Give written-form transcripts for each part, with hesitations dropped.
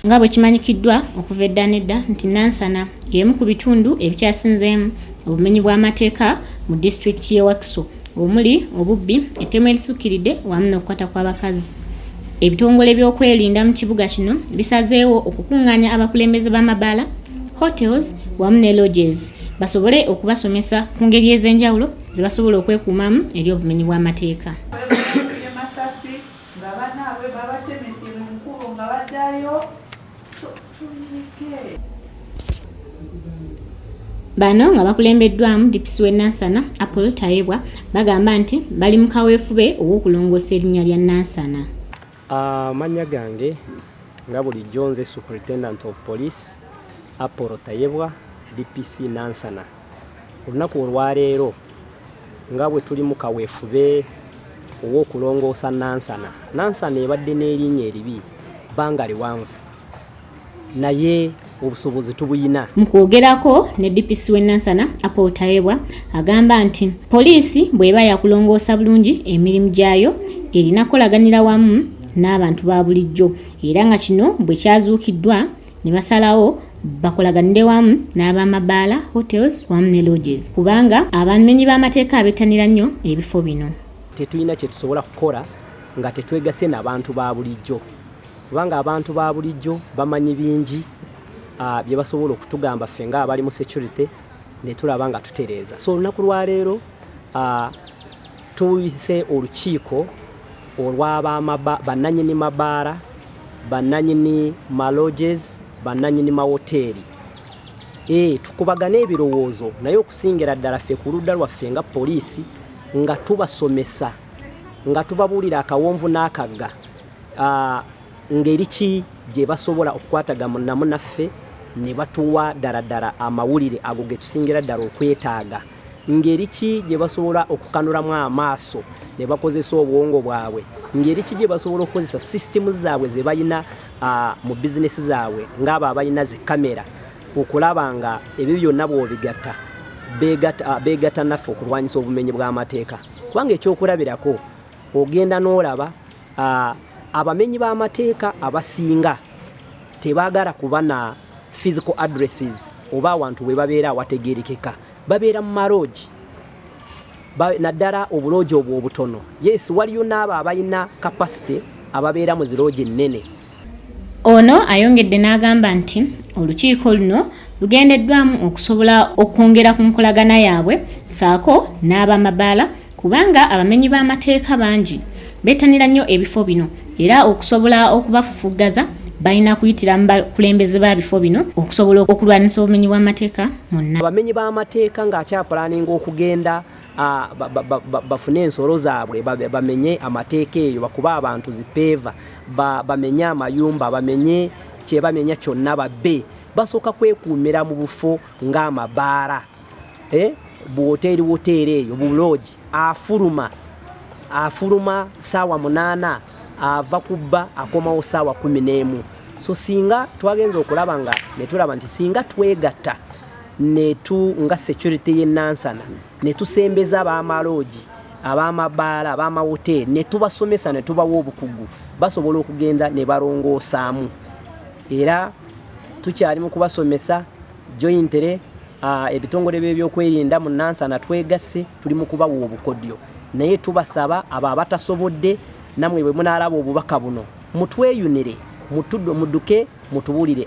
nga bwe kimanyikiddwa okuva edda n'edda nti Nansana y'emu ku bitundu ebikyasinzeemu obumenyi bw'amateeka mu disitulikiti y'e Wakiso omuli obubbi, ettemu erisukkiridde wamu n'okukwata kw'abakazi. Ebitongole by'okwerinda mu kibuga kino bisazeewo okukungaanya abakulembeze b'amabaala, hotels wamu ne lodges basobole okubasomesa ku ngeri ez'enjawulo ze basobola okwekuumamu eri obumenyi bw'amateeka. Bano nga bakulembeddwamu dipisi w'e Nansana Apple Tayebwa bagamba nti bali mu kaweefube ow'okulongoosa erinnya lya Nansana. Amannya gange nga bulijjo nze Superintendent of Police Apple Tayebwa DPC Nansana. Olunaku olwaleero nga bwe tuli mu kaweefube ow'okulongoosa Nansana. Nansana ebadde n'erinnya eribi bbanga liwanvu naye obusobozi tubuyina. Mu kwogerako ne DPC w'e Nansana Apple Tayebwa agamba nti poliisi bw'eba yakulongoosa bulungi emirimu gyayo erina kukolaganira wamu n'abantu ba bulijjo era nga kino bwe kyazuukiddwa ne basalawo bakolaganire wamu n'abamabaala, hotels wamu ne lodges kubanga abamenyi b'amateeka abettanira nnyo ebifo bino. Tetulina kye tusobola kukola nga tetwegase n'abantu ba bulijjo kubanga abantu ba bulijjo bamanyi bingi bye basobola okutugamba ffe nga abali mu security ne tulaba nga tutereeza. So olunaku lwaleero tuyise olukiiko bannannyini mabaala, bannannyini malodges, bannannyini mawoteeri. Tukubagane ebirowoozo naye okusingira ddala ffe ku ludda lwaffe nga poliisi nga tubasomesa nga tubabuulira akawonvu n'akagga ngeri ki gye basobola okukwataganamu naffe ne batuwa ddala amawulire ago ge tusingira ddala okwetaaga. Ngeri ki gye basobola okukanulamu amaaso ne bakozesa obwongo bwabwe, ngeri ki gye basobola okukozesa sisitemu zaabwe ze balina mu bizinesi zaabwe ng'abo abalina zi kamera okulaba nga ebyo byonna bw'obigatta beegatta naffe okulwanyisa obumenyi bw'amateeka. Kubanga ekyokulabirako ogenda n'olaba abamenyi b'amateeka abasinga tebaagala kuba na physical addresses oba awantu we babeera awategeerekeka, babeera mu maloogi naddala obuloogi obwo obutono. Yes, waliyo n'abo abalina capacity ababeera mu ziroogi ennene. Ono ayongedde n'agamba nti olukiiko luno lugendeddwamu okusobola okwongera ku nkolagana yaabwe saako n'abamabaala kubanga abamenyi b'amateeka bangi bettanira nnyo ebifo bino era okusobola okubafufuggaza balina kuyitira mu bakulembeze ba bifo bino okusobola okulwanyisa obumenyi bw'amateeka monna. Abamenyi b'amateeka ng'akyapulaninga okugenda bafune ensolo zaabwe bamenye amateeka eyo bakuba abantu zipeeva bamenye amayumba bamenye kye bamenya kyonna babbe basooka kwekuumira mu bufo ng'amabaala buwoteeri eyo buloogi afuluma ssaawa 8 ava kubba akomawo ssaawa 11. So singa twagenza okulaba nga ne tulaba nti singa twegatta nga security y'e Nansana ne tusembeza ab'amaloogi ab'amabaala ab'amawoteeri ne tubasomesa ne tubawa obukugu basobola okugenda ne balongoosaamu era tukyali mu kubasomesa jointere ebitongole by'ebyokwerinda mu Nansana twegasse tuli mu kubawa obukodyo naye tubasaba abo abatasobodde namwe bwe munaalaba obubaka buno mutweyunire mudduke mutubuulire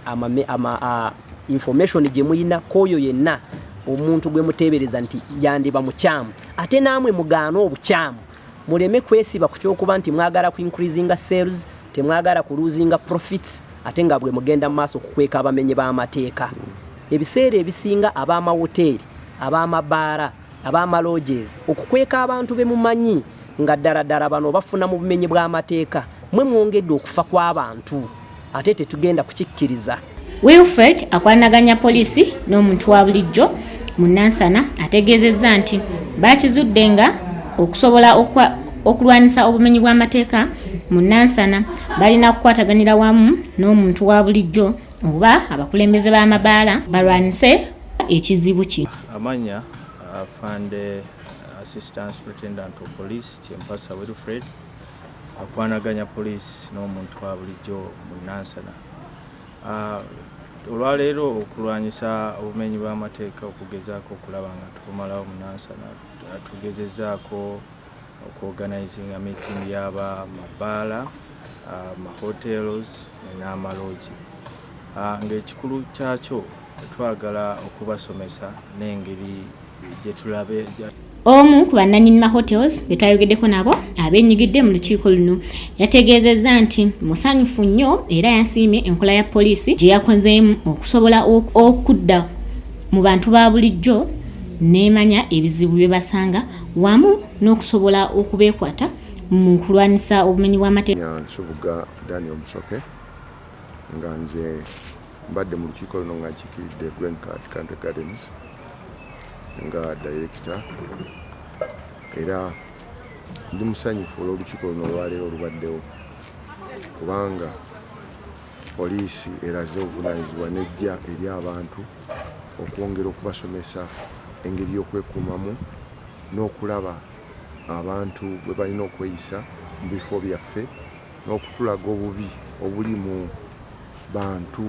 information gye muyina k'oyo yenna omuntu gwe muteebereza nti yandiba mukyamu ate naamwe mugaana obukyamu muleme kwesiba ku kyokuba nti mwagala ku increasinga sales temwagala ku losing profits ate nga bwe mugenda mu maaso kukweka abamenyi b'amateeka. Ebiseera ebisinga ab'amawoteeri ab'amabaala ab'amalodges okukweka abantu be mumanyi nga ddala bano bafuna mu bumenyi bw'amateeka mwe mwongedde okufa kw'abantu ate tetugenda kukikkiriza. Wilfred akwanaganya poliisi n'omuntu wa bulijjo mu Nansana ategeezezza nti bakizudde nga okusobola okulwanyisa obumenyi bw'amateeka mu Nansana balina kukwataganira wamu n'omuntu wa bulijjo oba abakulembeze b'amabaala balwanyise ekizibu kino. Amanya afande Assistant Superintendent of Police Kyempasa Wilfred akwanaganya poliisi n'omuntu wa bulijjo mu Nansana. Olwaleero okulwanyisa obumenyi bw'amateeka okugezaako okulaba nga tukumalawo mu Nansana tugezezzaako okuorganizinga meeting y'aba mabaala mahotels n'amaloogi ng'ekikulu kyakyo twagala okubasomesa n'engeri gye tulabe. Omu ku bannannyini mahotels be twayogeddeko nabo abeenyigidde mu lukiiko luno yategeezezza nti musanyufu nnyo era yansiimye enkola ya poliisi gye yakozeemu okusobola okudda mu bantu ba bulijjo n'emanya ebizibu bye basanga wamu n'okusobola okubeekwata mu kulwanyisa obumenyi bw'amateeka. Nsubuga Daniel Musoke nga nze mbadde mu lukiiko luno nga nkiikiridde Green Card Country Gardens nga director, era ndi musanyufu olw'olukiiko luno olwaleero olubaddewo kubanga poliisi eraze obuvunaanyizibwa n'ejja eri abantu okwongera okubasomesa engeri y'okwekuumamu n'okulaba abantu bwe balina okweyisa mu bifo byaffe n'okutulaga obubi obuli mu bantu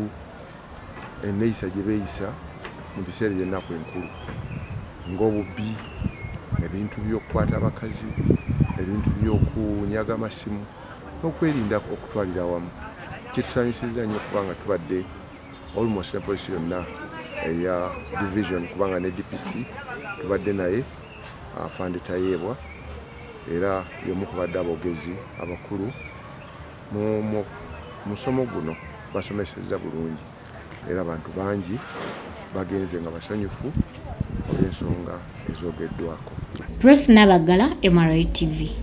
enneeyisa gye beeyisa mu biseera by'ennaku enkulu ng'obubbi, ebintu by'okukwata abakazi, ebintu by'okunyaga amasimu n'okwerinda okutwalira awamu. Kitusanyusizza nnyo kubanga tubadde almost ne poliisi yonna eya division kubanga ne DPC tubadde naye afande Tayeebwa era y'omu ku badde aboogezi abakulu mu musomo guno basomesezza bulungi era abantu bangi bagenze nga basanyufu olw'ensonga ezoogeddwako. Bruce Nabagala, MRI TV.